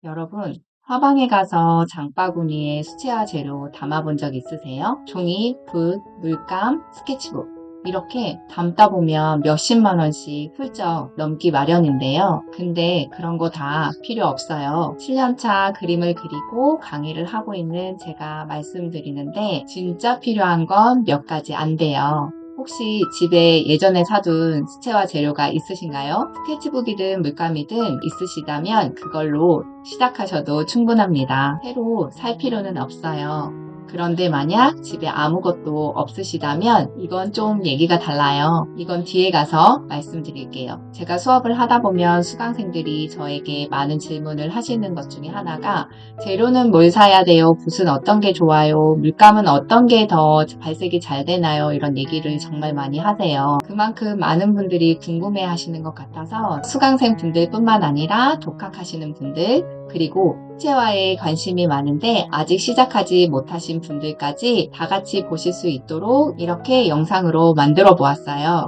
여러분, 화방에 가서 장바구니에 수채화 재료 담아본 적 있으세요? 종이, 붓, 물감, 스케치북 이렇게 담다 보면 몇십만 원씩 훌쩍 넘기 마련인데요. 근데 그런 거 다 필요 없어요. 7년차 그림을 그리고 강의를 하고 있는 제가 말씀드리는데 진짜 필요한 건 몇 가지 안 돼요. 혹시 집에 예전에 사둔 수채화 재료가 있으신가요? 스케치북이든 물감이든 있으시다면 그걸로 시작하셔도 충분합니다. 새로 살 필요는 없어요. 그런데 만약 집에 아무것도 없으시다면 이건 좀 얘기가 달라요. 이건 뒤에 가서 말씀드릴게요. 제가 수업을 하다 보면 수강생들이 저에게 많은 질문을 하시는 것 중에 하나가 재료는 뭘 사야 돼요? 붓은 어떤 게 좋아요? 물감은 어떤 게 더 발색이 잘 되나요? 이런 얘기를 정말 많이 하세요. 그만큼 많은 분들이 궁금해 하시는 것 같아서 수강생 분들뿐만 아니라 독학하시는 분들 그리고 수채화에 관심이 많은데 아직 시작하지 못하신 분들까지 다 같이 보실 수 있도록 이렇게 영상으로 만들어 보았어요.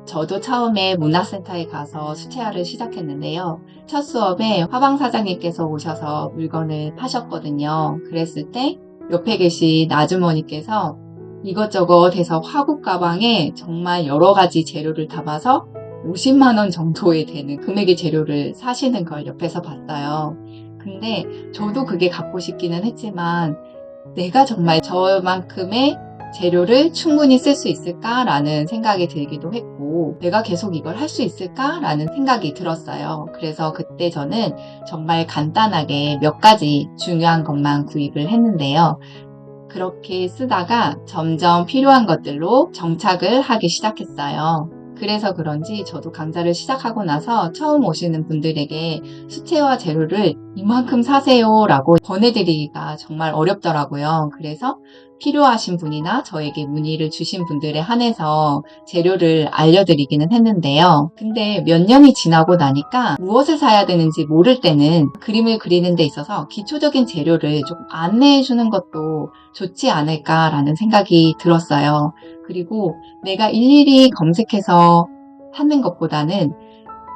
저도 처음에 문화센터에 가서 수채화를 시작했는데요. 첫 수업에 화방 사장님께서 오셔서 물건을 파셨거든요. 그랬을 때 옆에 계신 아주머니께서 이것저것 해서 화국 가방에 정말 여러 가지 재료를 담아서 50만 원 정도에 되는 금액의 재료를 사시는 걸 옆에서 봤어요. 근데 저도 그게 갖고 싶기는 했지만 내가 정말 저만큼의 재료를 충분히 쓸 수 있을까라는 생각이 들기도 했고 내가 계속 이걸 할 수 있을까라는 생각이 들었어요. 그래서 그때 저는 정말 간단하게 몇 가지 중요한 것만 구입을 했는데요. 그렇게 쓰다가 점점 필요한 것들로 정착을 하기 시작했어요. 그래서 그런지 저도 강좌를 시작하고 나서 처음 오시는 분들에게 수채화 재료를 이만큼 사세요라고 권해드리기가 정말 어렵더라고요. 그래서 필요하신 분이나 저에게 문의를 주신 분들에 한해서 재료를 알려드리기는 했는데요. 근데 몇 년이 지나고 나니까 무엇을 사야 되는지 모를 때는 그림을 그리는 데 있어서 기초적인 재료를 좀 안내해 주는 것도 좋지 않을까라는 생각이 들었어요. 그리고 내가 일일이 검색해서 하는 것보다는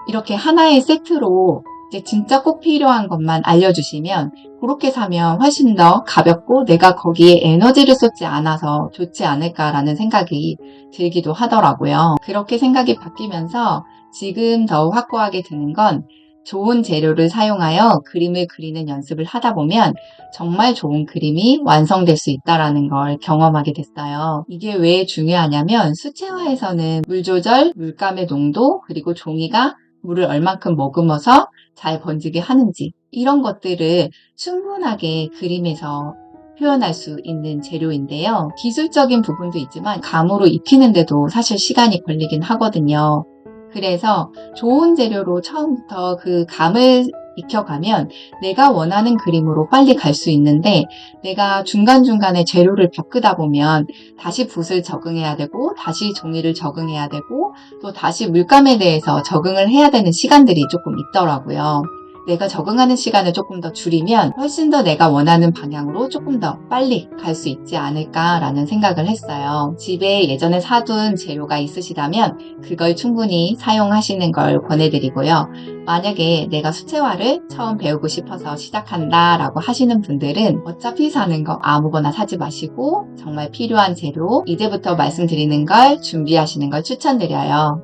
이렇게 하나의 세트로 이제 진짜 꼭 필요한 것만 알려주시면 그렇게 사면 훨씬 더 가볍고 내가 거기에 에너지를 쏟지 않아서 좋지 않을까라는 생각이 들기도 하더라고요. 그렇게 생각이 바뀌면서 지금 더 확고하게 드는 건 좋은 재료를 사용하여 그림을 그리는 연습을 하다 보면 정말 좋은 그림이 완성될 수 있다는 걸 경험하게 됐어요. 이게 왜 중요하냐면 수채화에서는 물 조절, 물감의 농도, 그리고 종이가 물을 얼만큼 머금어서 잘 번지게 하는지 이런 것들을 충분하게 그림에서 표현할 수 있는 재료인데요. 기술적인 부분도 있지만 감으로 입히는데도 사실 시간이 걸리긴 하거든요. 그래서 좋은 재료로 처음부터 그 감을 익혀가면 내가 원하는 그림으로 빨리 갈 수 있는데 내가 중간중간에 재료를 바꾸다 보면 다시 붓을 적응해야 되고 다시 종이를 적응해야 되고 또 다시 물감에 대해서 적응을 해야 되는 시간들이 조금 있더라고요. 내가 적응하는 시간을 조금 더 줄이면 훨씬 더 내가 원하는 방향으로 조금 더 빨리 갈 수 있지 않을까라는 생각을 했어요. 집에 예전에 사둔 재료가 있으시다면 그걸 충분히 사용하시는 걸 권해드리고요. 만약에 내가 수채화를 처음 배우고 싶어서 시작한다라고 하시는 분들은 어차피 사는 거 아무거나 사지 마시고 정말 필요한 재료 이제부터 말씀드리는 걸 준비하시는 걸 추천드려요.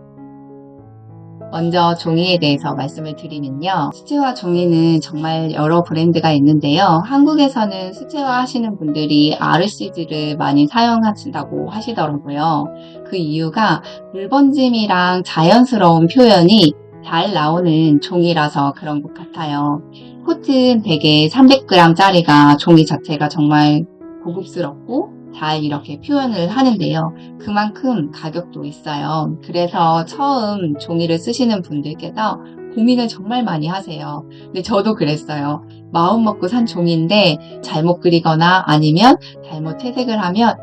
먼저 종이에 대해서 말씀을 드리면요. 수채화 종이는 정말 여러 브랜드가 있는데요. 한국에서는 수채화 하시는 분들이 RCG를 많이 사용하신다고 하시더라고요. 그 이유가 물번짐이랑 자연스러운 표현이 잘 나오는 종이라서 그런 것 같아요. 코튼 베개 300g짜리가 종이 자체가 정말 고급스럽고 잘 이렇게 표현을 하는데요. 그만큼 가격도 있어요. 그래서 처음 종이를 쓰시는 분들께서 고민을 정말 많이 하세요. 근데 저도 그랬어요. 마음 먹고 산 종이인데 잘못 그리거나 아니면 잘못 채색을 하면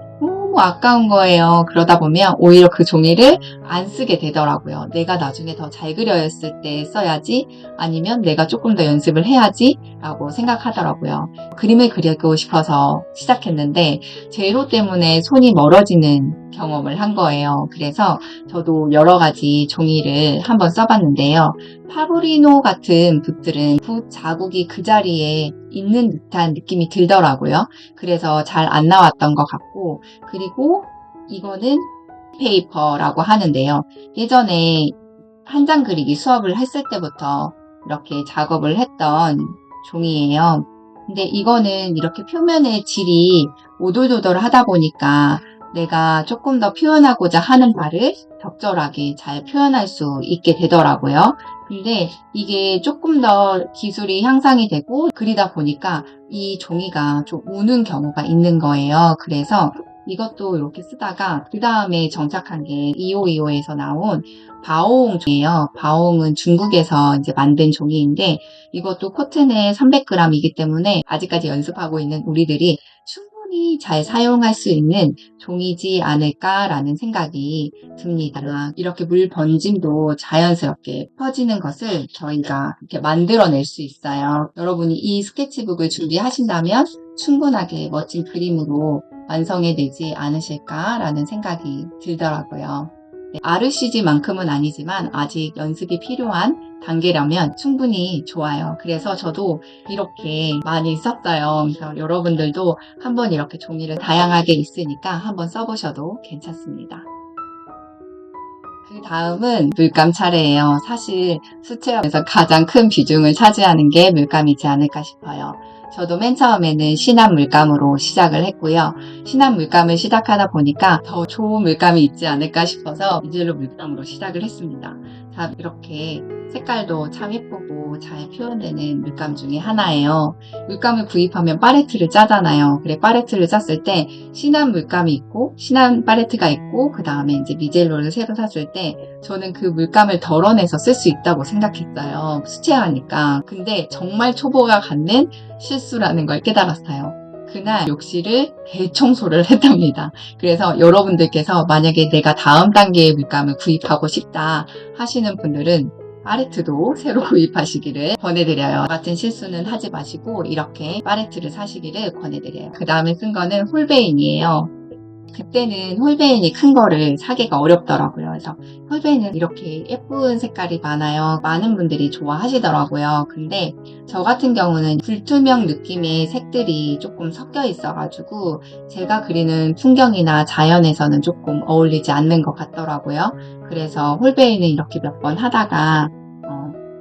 너무 아까운 거예요. 그러다 보면 오히려 그 종이를 안 쓰게 되더라고요. 내가 나중에 더 잘 그렸을 때 써야지, 아니면 내가 조금 더 연습을 해야지 라고 생각하더라고요. 그림을 그리고 싶어서 시작했는데 제로 때문에 손이 멀어지는 경험을 한 거예요. 그래서 저도 여러 가지 종이를 한번 써봤는데요. 파브리노 같은 붓들은 붓 자국이 그 자리에 있는 듯한 느낌이 들더라고요. 그래서 잘 안 나왔던 것 같고, 그리고 이거는 페이퍼라고 하는데요. 예전에 한 장 그리기 수업을 했을 때부터 이렇게 작업을 했던 종이에요. 근데 이거는 이렇게 표면의 질이 오돌도돌 하다 보니까 내가 조금 더 표현하고자 하는 바를 적절하게 잘 표현할 수 있게 되더라고요. 근데 이게 조금 더 기술이 향상이 되고 그리다 보니까 이 종이가 좀 우는 경우가 있는 거예요. 그래서 이것도 이렇게 쓰다가 그 다음에 정착한 게 2525에서 나온 바오옹 종이에요. 바오옹은 중국에서 이제 만든 종이인데 이것도 코튼에 300g이기 때문에 아직까지 연습하고 있는 우리들이 충분히 잘 사용할 수 있는 종이지 않을까라는 생각이 듭니다. 이렇게 물 번짐도 자연스럽게 퍼지는 것을 저희가 이렇게 만들어낼 수 있어요. 여러분이 이 스케치북을 준비하신다면 충분하게 멋진 그림으로 완성해내지 않으실까라는 생각이 들더라고요. RCG만큼은 아니지만 아직 연습이 필요한 단계라면 충분히 좋아요. 그래서 저도 이렇게 많이 썼어요. 그래서 여러분들도 한번 이렇게 종이를 다양하게 있으니까 한번 써보셔도 괜찮습니다. 그 다음은 물감 차례예요. 사실 수채화에서 가장 큰 비중을 차지하는 게 물감이지 않을까 싶어요. 저도 맨 처음에는 진한 물감으로 시작을 했고요. 진한 물감을 시작하다 보니까 더 좋은 물감이 있지 않을까 싶어서 미젤로 물감으로 시작을 했습니다. 자, 이렇게 색깔도 참 예쁘고 잘 표현되는 물감 중에 하나예요. 물감을 구입하면 팔레트를 짜잖아요. 그래, 팔레트를 짰을 때 진한 물감이 있고 진한 팔레트가 있고 그 다음에 이제 미젤로를 새로 샀을 때 저는 그 물감을 덜어내서 쓸 수 있다고 생각했어요. 수채화니까. 근데 정말 초보가 갖는 실수라는 걸 깨달았어요. 그날 욕실을 대청소를 했답니다. 그래서 여러분들께서 만약에 내가 다음 단계의 물감을 구입하고 싶다 하시는 분들은 팔레트도 새로 구입하시기를 권해드려요. 같은 실수는 하지 마시고 이렇게 팔레트를 사시기를 권해드려요. 그 다음에 쓴 거는 홀베인이에요. 그때는 홀베인이 큰 거를 사기가 어렵더라고요. 그래서 홀베인은 이렇게 예쁜 색깔이 많아요. 많은 분들이 좋아하시더라고요. 근데 저 같은 경우는 불투명 느낌의 색들이 조금 섞여 있어가지고 제가 그리는 풍경이나 자연에서는 조금 어울리지 않는 것 같더라고요. 그래서 홀베인을 이렇게 몇 번 하다가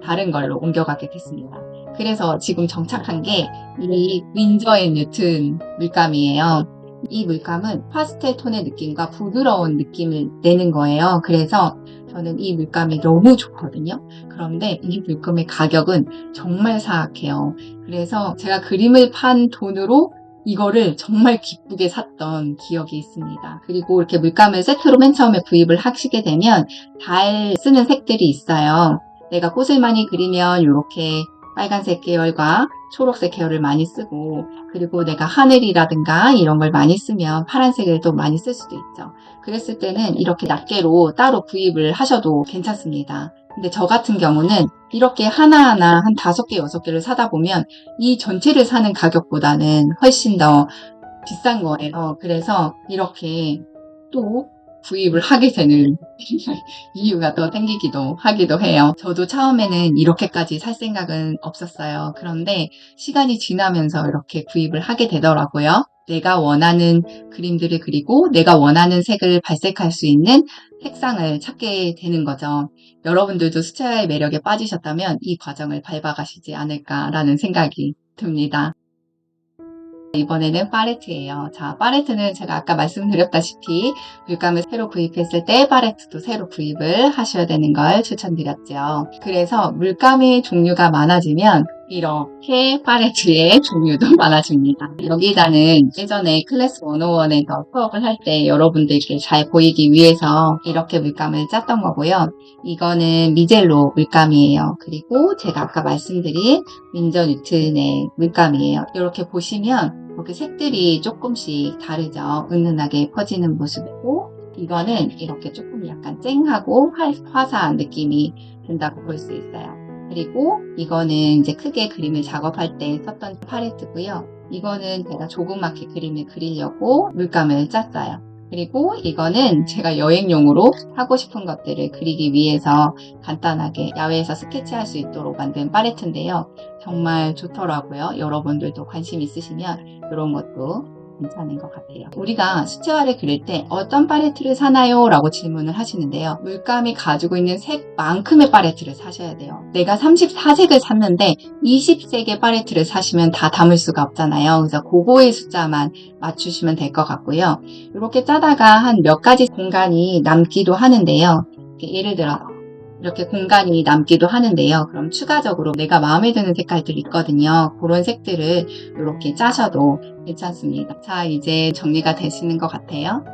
다른 걸로 옮겨가게 됐습니다. 그래서 지금 정착한 게 이 윈저 앤 뉴튼 물감이에요. 이 물감은 파스텔 톤의 느낌과 부드러운 느낌을 내는 거예요. 그래서 저는 이 물감이 너무 좋거든요. 그런데 이 물감의 가격은 정말 사악해요. 그래서 제가 그림을 판 돈으로 이거를 정말 기쁘게 샀던 기억이 있습니다. 그리고 이렇게 물감을 세트로 맨 처음에 구입을 하시게 되면 잘 쓰는 색들이 있어요. 내가 꽃을 많이 그리면 이렇게 빨간색 계열과 초록색 계열을 많이 쓰고, 그리고 내가 하늘이라든가 이런 걸 많이 쓰면 파란색을 또 많이 쓸 수도 있죠. 그랬을 때는 이렇게 낱개로 따로 구입을 하셔도 괜찮습니다. 근데 저 같은 경우는 이렇게 하나하나 한 5개, 6개를 사다 보면 이 전체를 사는 가격보다는 훨씬 더 비싼 거예요. 그래서 이렇게 또 구입을 하게 되는 이유가 더 생기기도 하기도 해요. 저도 처음에는 이렇게까지 살 생각은 없었어요. 그런데 시간이 지나면서 이렇게 구입을 하게 되더라고요. 내가 원하는 그림들을 그리고 내가 원하는 색을 발색할 수 있는 색상을 찾게 되는 거죠. 여러분들도 수채화의 매력에 빠지셨다면 이 과정을 밟아가시지 않을까라는 생각이 듭니다. 이번에는 팔레트예요. 자, 팔레트는 제가 아까 말씀드렸다시피 물감을 새로 구입했을 때 팔레트도 새로 구입을 하셔야 되는 걸 추천드렸죠. 그래서 물감의 종류가 많아지면 이렇게 팔레트의 종류도 많아집니다. 여기다는 예전에 클래스 101에서 수업을 할 때 여러분들께 잘 보이기 위해서 이렇게 물감을 짰던 거고요. 이거는 미젤로 물감이에요. 그리고 제가 아까 말씀드린 윈저 뉴튼의 물감이에요. 이렇게 보시면 이렇게 색들이 조금씩 다르죠. 은은하게 퍼지는 모습이고, 이거는 이렇게 조금 약간 쨍하고 화사한 느낌이 든다고 볼 수 있어요. 그리고 이거는 이제 크게 그림을 작업할 때 썼던 팔레트고요. 이거는 제가 조그맣게 그림을 그리려고 물감을 짰어요. 그리고 이거는 제가 여행용으로 하고 싶은 것들을 그리기 위해서 간단하게 야외에서 스케치할 수 있도록 만든 팔레트인데요. 정말 좋더라고요. 여러분들도 관심 있으시면 이런 것도 괜찮은 것 같아요. 우리가 수채화를 그릴 때 어떤 팔레트를 사나요? 라고 질문을 하시는데요. 물감이 가지고 있는 색만큼의 팔레트를 사셔야 돼요. 내가 34색을 샀는데 20색의 팔레트를 사시면 다 담을 수가 없잖아요. 그래서 그거의 숫자만 맞추시면 될 것 같고요. 이렇게 짜다가 한 몇 가지 공간이 남기도 하는데요. 예를 들어 이렇게 공간이 남기도 하는데요. 그럼 추가적으로 내가 마음에 드는 색깔들이 있거든요. 그런 색들을 이렇게 짜셔도 괜찮습니다. 자, 이제 정리가 되시는 것 같아요.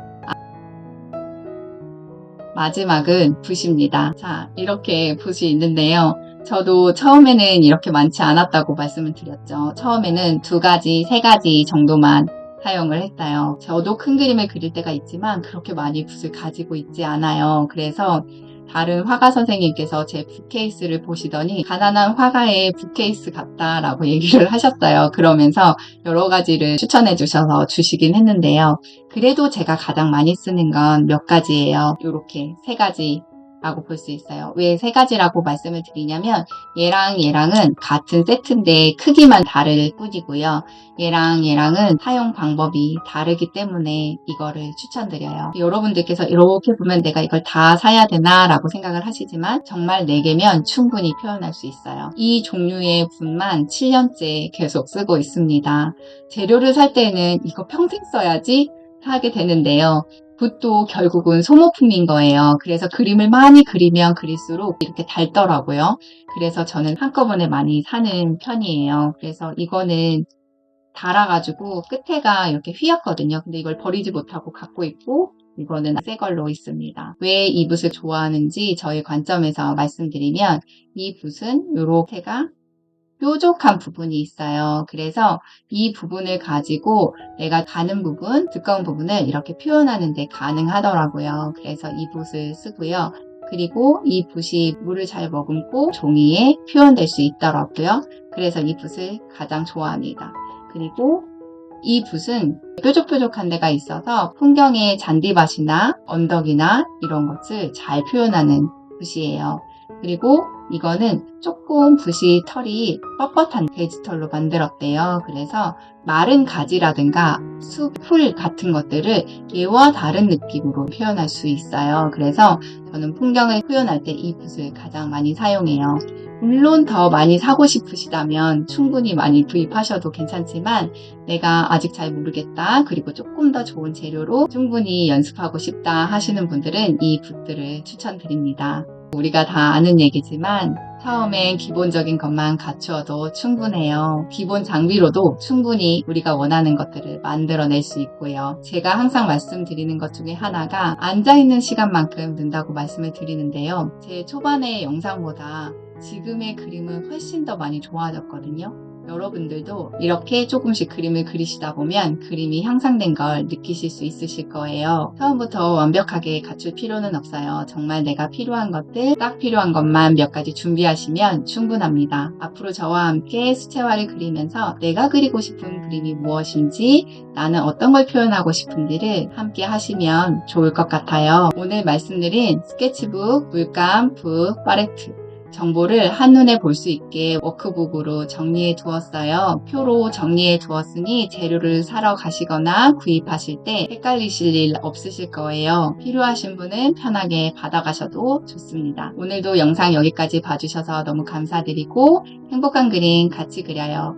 마지막은 붓입니다. 자, 이렇게 붓이 있는데요. 저도 처음에는 이렇게 많지 않았다고 말씀을 드렸죠. 처음에는 2가지, 3가지 정도만 사용을 했어요. 저도 큰 그림을 그릴 때가 있지만 그렇게 많이 붓을 가지고 있지 않아요. 그래서 다른 화가 선생님께서 제 붓 케이스를 보시더니 가난한 화가의 붓 케이스 같다라고 얘기를 하셨어요. 그러면서 여러 가지를 추천해 주셔서 주시긴 했는데요. 그래도 제가 가장 많이 쓰는 건 몇 가지예요. 이렇게 3가지라고 볼 수 있어요. 왜 3가지라고 말씀을 드리냐면 얘랑은 같은 세트인데 크기만 다를 뿐이고요. 얘랑은 사용 방법이 다르기 때문에 이거를 추천드려요. 여러분들께서 이렇게 보면 내가 이걸 다 사야 되나 라고 생각을 하시지만 정말 4개면 충분히 표현할 수 있어요. 이 종류의 붓만 7년째 계속 쓰고 있습니다. 재료를 살 때는 이거 평생 써야지 하게 되는데요. 붓도 결국은 소모품인 거예요. 그래서 그림을 많이 그리면 그릴수록 이렇게 닳더라고요. 그래서 저는 한꺼번에 많이 사는 편이에요. 그래서 이거는 달아가지고 끝에가 이렇게 휘었거든요. 근데 이걸 버리지 못하고 갖고 있고 이거는 새 걸로 있습니다. 왜 이 붓을 좋아하는지 저의 관점에서 말씀드리면 이 붓은 요렇게가 뾰족한 부분이 있어요. 그래서 이 부분을 가지고 내가 가는 부분, 두꺼운 부분을 이렇게 표현하는 데 가능하더라고요. 그래서 이 붓을 쓰고요. 그리고 이 붓이 물을 잘 머금고 종이에 표현될 수 있더라고요. 그래서 이 붓을 가장 좋아합니다. 그리고 이 붓은 뾰족뾰족한 데가 있어서 풍경의 잔디밭이나 언덕이나 이런 것을 잘 표현하는 붓이에요. 그리고 이거는 조금 붓이 털이 뻣뻣한 데지털로 만들었대요. 그래서 마른 가지라든가 숲, 풀 같은 것들을 얘와 다른 느낌으로 표현할 수 있어요. 그래서 저는 풍경을 표현할 때 이 붓을 가장 많이 사용해요. 물론 더 많이 사고 싶으시다면 충분히 많이 구입하셔도 괜찮지만 내가 아직 잘 모르겠다, 그리고 조금 더 좋은 재료로 충분히 연습하고 싶다 하시는 분들은 이 붓들을 추천드립니다. 우리가 다 아는 얘기지만 처음엔 기본적인 것만 갖추어도 충분해요. 기본 장비로도 충분히 우리가 원하는 것들을 만들어낼 수 있고요. 제가 항상 말씀드리는 것 중에 하나가 앉아있는 시간만큼 든다고 말씀을 드리는데요. 제 초반의 영상보다 지금의 그림은 훨씬 더 많이 좋아졌거든요. 여러분들도 이렇게 조금씩 그림을 그리시다 보면 그림이 향상된 걸 느끼실 수 있으실 거예요. 처음부터 완벽하게 갖출 필요는 없어요. 정말 내가 필요한 것들, 딱 필요한 것만 몇 가지 준비하시면 충분합니다. 앞으로 저와 함께 수채화를 그리면서 내가 그리고 싶은 그림이 무엇인지, 나는 어떤 걸 표현하고 싶은지를 함께 하시면 좋을 것 같아요. 오늘 말씀드린 스케치북, 물감, 붓, 팔레트 정보를 한눈에 볼 수 있게 워크북으로 정리해 두었어요. 표로 정리해 두었으니 재료를 사러 가시거나 구입하실 때 헷갈리실 일 없으실 거예요. 필요하신 분은 편하게 받아가셔도 좋습니다. 오늘도 영상 여기까지 봐주셔서 너무 감사드리고 행복한 그림 같이 그려요.